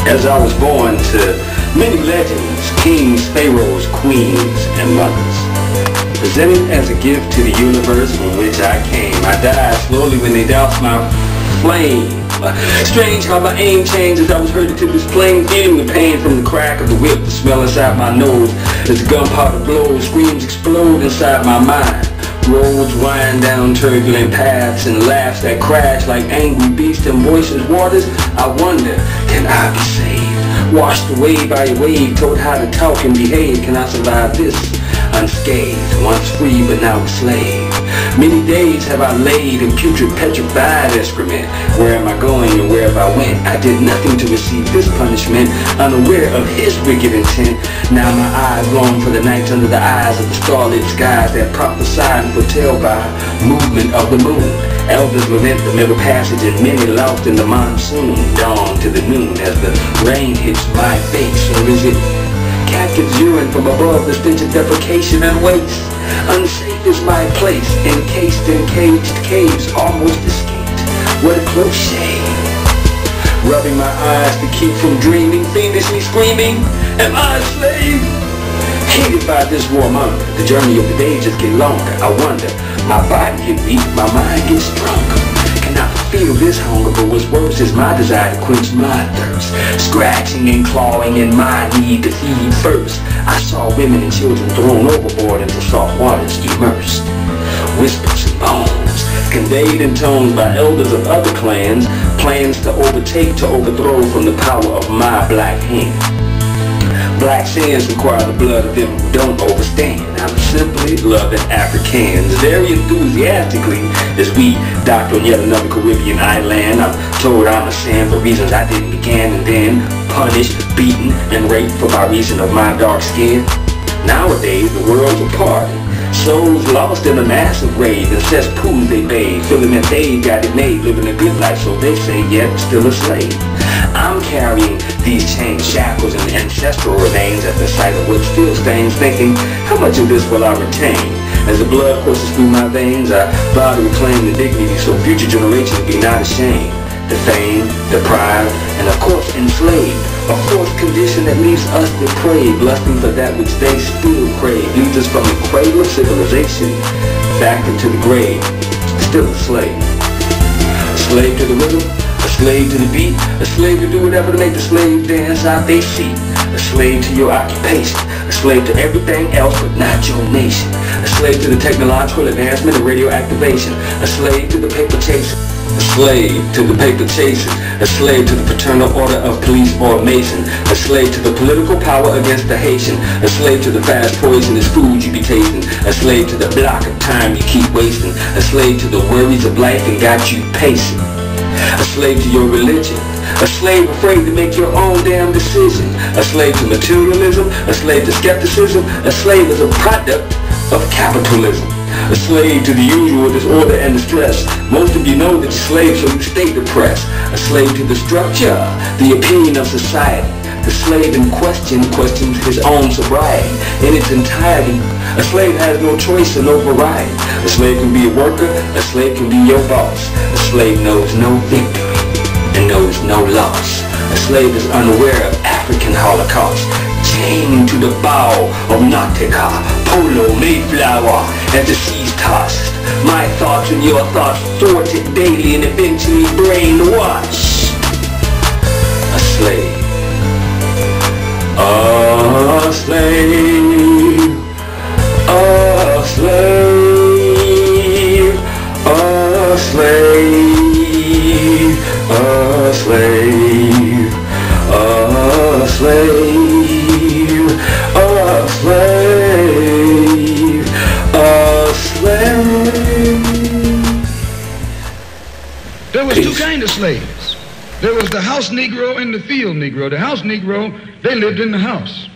As I was born to many legends, kings, pharaohs, queens, and mothers. Presented as a gift to the universe from which I came, I died slowly when they doused my flame. Strange how my aim changed as I was herded to this plane, feeling the pain from the crack of the whip, the smell inside my nose as the gunpowder blows, screams explode inside my mind. Roads wind down turbulent paths and laughs that crash like angry beasts and voices waters. I wonder, can I be saved? Washed away by a wave, told how to talk and behave. Can I survive this? Unscathed, once free but now a slave. Many days have I laid in putrid petrified excrement. Where am I going and where have I went? I did nothing to receive this punishment, unaware of his wicked intent. Now my eyes long for the nights under the eyes of the starlit skies that prophesy and foretell by movement of the moon. Elders lament the middle passage and many lost in the monsoon. Dawn to the noon as the rain hits my face. Or is it catkins urine from above the stench of defecation and waste? Unsafe is my place, encased in caged caves, almost escaped. What a close shave. Rubbing my eyes to keep from dreaming, fiendishly screaming, am I a slave? Hated by this warmonger, the journey of the day just get longer. I wonder, my body get weak, my mind gets stronger. Cannot feel this hunger, but what's worse is my desire to quench my thirst. Scratching and clawing in my need to feed first. I saw women and children thrown overboard into soft waters immersed. Whispers and moans, conveyed in tones by elders of other clans, plans to overtake, to overthrow from the power of my black hand. Black sands require the blood of them who don't overstand. I'm simply loving Africans very enthusiastically as we docked on yet another Caribbean island. I'm told I'm a sin for reasons I didn't begin, and then punished, beaten, and raped for by reason of my dark skin. Nowadays the world's a party. Souls lost in a massive rave, and cesspools they bathe, feeling that they got it made, living a good life, so they say, yet still a slave. I'm carrying these chains, shackles, and ancestral remains at the sight of what still stains, thinking, how much of this will I retain? As the blood courses through my veins, I vow to reclaim the dignity so future generations be not ashamed. Defamed, deprived, and of course enslaved. A fourth condition that leaves us depraved, lusting for that which they still crave, leads us from the cradle of civilization back into the grave, still a slave. A slave to the rhythm, a slave to the beat, a slave to do whatever to make the slave dance out they feet. A slave to your occupation, a slave to everything else but not your nation. A slave to the technological advancement and radio activation, a slave to the paper chasing. A slave to the paper chasing, a slave to the fraternal order of police or mason, a slave to the political power against the Haitian, a slave to the fast poisonous food you be tasting, a slave to the block of time you keep wasting, a slave to the worries of life and got you pacing, a slave to your religion, a slave afraid to make your own damn decision, a slave to materialism, a slave to skepticism, a slave as a product of capitalism. A slave to the usual disorder and distress. Most of you know that you're slaves, so you stay depressed. A slave to the structure, the opinion of society. The slave in question questions his own sobriety in its entirety. A slave has no choice and no variety. A slave can be a worker, a slave can be your boss. A slave knows no victory and knows no loss. A slave is unaware of African Holocaust. Chained to the bow of Nautica, Polo, Mayflower, as the seas tossed. My thoughts and your thoughts thwarted daily and eventually brainwashed. A slave. A slave. A slave. A slave. A slave. A slave. A slave, a slave. There was two kinds of slaves. There was the house Negro and the field Negro. The house Negro, they lived in the house.